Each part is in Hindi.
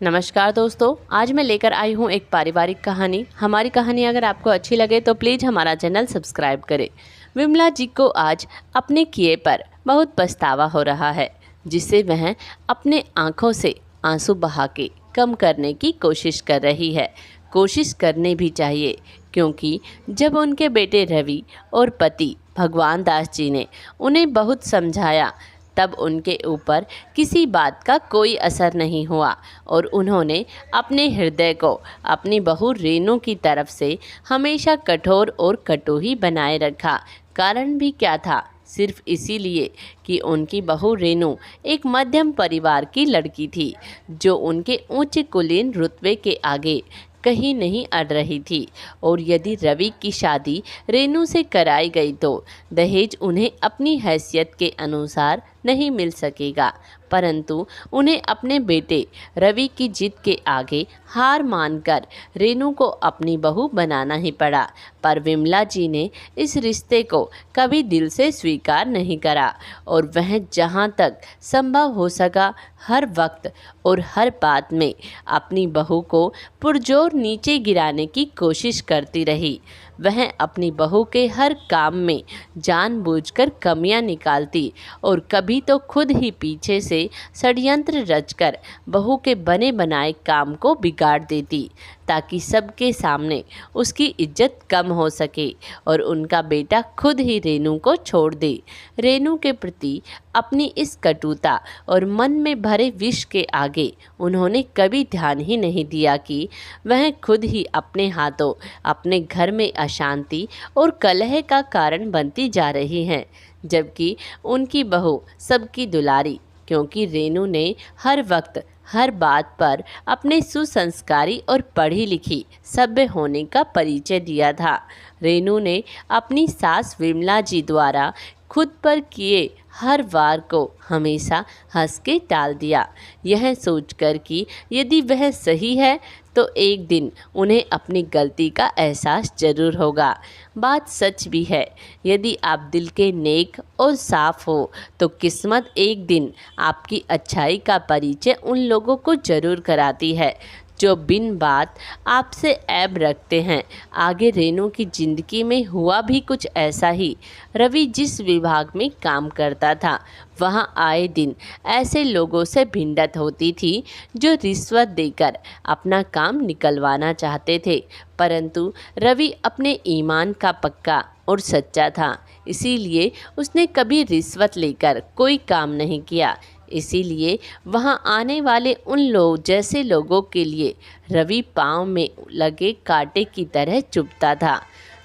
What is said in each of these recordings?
नमस्कार दोस्तों, आज मैं लेकर आई हूँ एक पारिवारिक कहानी। हमारी कहानी अगर आपको अच्छी लगे तो प्लीज़ हमारा चैनल सब्सक्राइब करें। विमला जी को आज अपने किए पर बहुत पछतावा हो रहा है, जिससे वह अपने आँखों से आंसू बहा के कम करने की कोशिश कर रही है। कोशिश करनी भी चाहिए, क्योंकि जब उनके बेटे रवि और पति भगवान दास जी ने उन्हें बहुत समझाया, तब उनके ऊपर किसी बात का कोई असर नहीं हुआ और उन्होंने अपने हृदय को अपनी बहू रेनू की तरफ से हमेशा कठोर और कटु ही बनाए रखा। कारण भी क्या था? सिर्फ इसीलिए कि उनकी बहू रेनू एक मध्यम परिवार की लड़की थी, जो उनके ऊंचे कुलीन रुतबे के आगे कहीं नहीं अड़ रही थी। और यदि रवि की शादी रेनू से कराई गई तो दहेज उन्हें अपनी हैसियत के अनुसार नहीं मिल सकेगा, परंतु उन्हें अपने बेटे रवि की जिद के आगे हार मानकर रेनू को अपनी बहू बनाना ही पड़ा। पर विमला जी ने इस रिश्ते को कभी दिल से स्वीकार नहीं करा और वह जहाँ तक संभव हो सका हर वक्त और हर बात में अपनी बहू को पुरजोर नीचे गिराने की कोशिश करती रही। वह अपनी बहू के हर काम में जानबूझकर कमियां निकालती और कभी तो खुद ही पीछे से षड्यंत्र रचकर बहू के बने बनाए काम को बिगाड़ देती, ताकि सबके सामने उसकी इज्जत कम हो सके और उनका बेटा खुद ही रेनू को छोड़ दे। रेनू के प्रति अपनी इस कटुता और मन में भरे विष के आगे उन्होंने कभी ध्यान ही नहीं दिया कि वह खुद ही अपने हाथों अपने घर में अशांति और कलह का कारण बनती जा रही हैं, जबकि उनकी बहू सबकी दुलारी, क्योंकि रेनू ने हर वक्त हर बात पर अपने सुसंस्कारी और पढ़ी लिखी सभ्य होने का परिचय दिया था। रेनू ने अपनी सास विमला जी द्वारा खुद पर किए हर वार को हमेशा हंस के टाल दिया, यह सोचकर कि यदि वह सही है तो एक दिन उन्हें अपनी गलती का एहसास जरूर होगा। बात सच भी है, यदि आप दिल के नेक और साफ हो तो किस्मत एक दिन आपकी अच्छाई का परिचय उन लोगों को जरूर कराती है जो बिन बात आपसे ऐब रखते हैं। आगे रेनू की ज़िंदगी में हुआ भी कुछ ऐसा ही। रवि जिस विभाग में काम करता था, वहां आए दिन ऐसे लोगों से भिड़ंत होती थी जो रिश्वत देकर अपना काम निकलवाना चाहते थे, परंतु रवि अपने ईमान का पक्का और सच्चा था, इसीलिए उसने कभी रिश्वत लेकर कोई काम नहीं किया। इसीलिए वहां आने वाले उन लोग जैसे लोगों के लिए रवि पाँव में लगे कांटे की तरह चुभता था।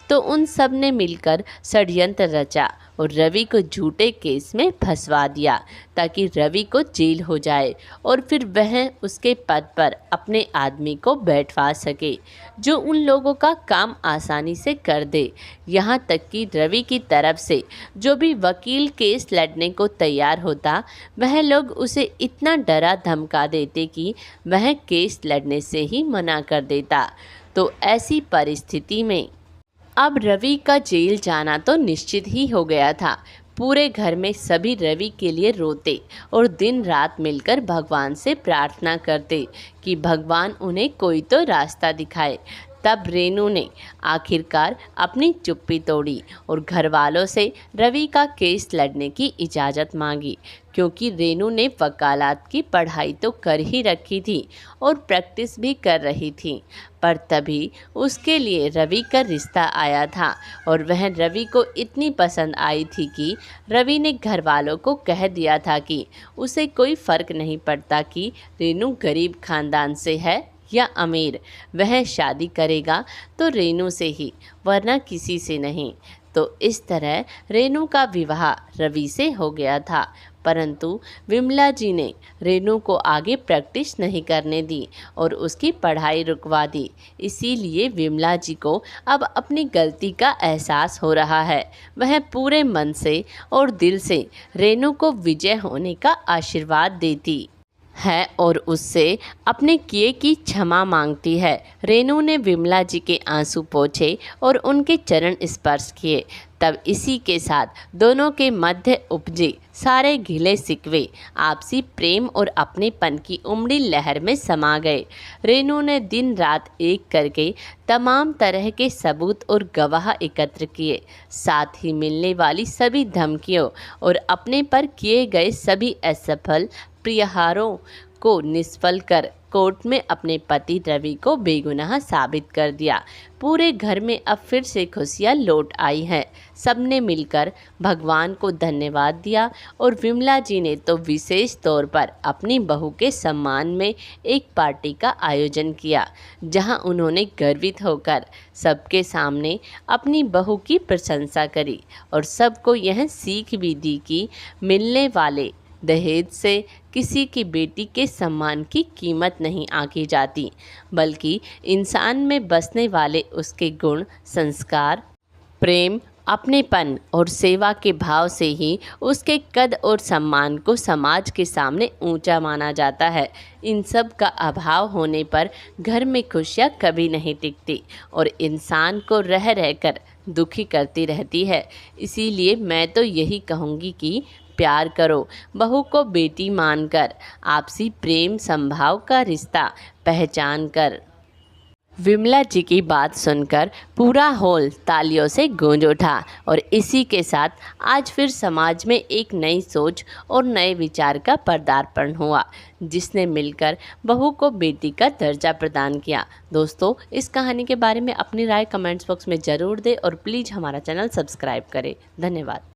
तो उन सब ने मिलकर षड्यंत्र रचा और रवि को झूठे केस में फंसवा दिया, ताकि रवि को जेल हो जाए और फिर वह उसके पद पर अपने आदमी को बैठवा सके, जो उन लोगों का काम आसानी से कर दे। यहाँ तक कि रवि की तरफ से जो भी वकील केस लड़ने को तैयार होता, वह लोग उसे इतना डरा धमका देते कि वह केस लड़ने से ही मना कर देता। तो ऐसी परिस्थिति में अब रवि का जेल जाना तो निश्चित ही हो गया था। पूरे घर में सभी रवि के लिए रोते और दिन रात मिलकर भगवान से प्रार्थना करते कि भगवान उन्हें कोई तो रास्ता दिखाए। तब रेनू ने आखिरकार अपनी चुप्पी तोड़ी और घर वालों से रवि का केस लड़ने की इजाज़त मांगी, क्योंकि रेनू ने वकालत की पढ़ाई तो कर ही रखी थी और प्रैक्टिस भी कर रही थी। पर तभी उसके लिए रवि का रिश्ता आया था और वह रवि को इतनी पसंद आई थी कि रवि ने घर वालों को कह दिया था कि उसे कोई फ़र्क नहीं पड़ता कि रेनू गरीब खानदान से है या अमीर, वह शादी करेगा तो रेनू से ही, वरना किसी से नहीं। तो इस तरह रेनू का विवाह रवि से हो गया था, परंतु विमला जी ने रेनू को आगे प्रैक्टिस नहीं करने दी और उसकी पढ़ाई रुकवा दी। इसीलिए विमला जी को अब अपनी गलती का एहसास हो रहा है। वह पूरे मन से और दिल से रेनू को विजय होने का आशीर्वाद देती है और उससे अपने किए की क्षमा मांगती है। रेनू ने विमला जी के आंसू पोंछे और उनके चरण स्पर्श किए। तब इसी के साथ दोनों के मध्य उपजे सारे गिले शिकवे आपसी प्रेम और अपनेपन की उमड़ी लहर में समा गए। रेनू ने दिन रात एक करके तमाम तरह के सबूत और गवाह एकत्र किए, साथ ही मिलने वाली सभी धमकियों और अपने पर किए गए सभी असफल प्रहारों को निष्फल कर कोर्ट में अपने पति रवि को बेगुनाह साबित कर दिया। पूरे घर में अब फिर से खुशियाँ लौट आई हैं। सबने मिलकर भगवान को धन्यवाद दिया और विमला जी ने तो विशेष तौर पर अपनी बहू के सम्मान में एक पार्टी का आयोजन किया, जहां उन्होंने गर्वित होकर सबके सामने अपनी बहू की प्रशंसा करी और सबको यह सीख भी दी कि मिलने वाले दहेज से किसी की बेटी के सम्मान की कीमत नहीं आंकी जाती, बल्कि इंसान में बसने वाले उसके गुण, संस्कार, प्रेम, अपनेपन और सेवा के भाव से ही उसके कद और सम्मान को समाज के सामने ऊंचा माना जाता है। इन सब का अभाव होने पर घर में खुशियाँ कभी नहीं टिकती और इंसान को रह रहकर दुखी करती रहती है। इसीलिए मैं तो यही कहूँगी कि प्यार करो, बहू को बेटी मानकर, आपसी प्रेम संभाव का रिश्ता पहचान कर। विमला जी की बात सुनकर पूरा हॉल तालियों से गूंज उठा और इसी के साथ आज फिर समाज में एक नई सोच और नए विचार का पदार्पण हुआ, जिसने मिलकर बहू को बेटी का दर्जा प्रदान किया। दोस्तों, इस कहानी के बारे में अपनी राय कमेंट्स बॉक्स में ज़रूर दें और प्लीज़ हमारा चैनल सब्सक्राइब करें। धन्यवाद।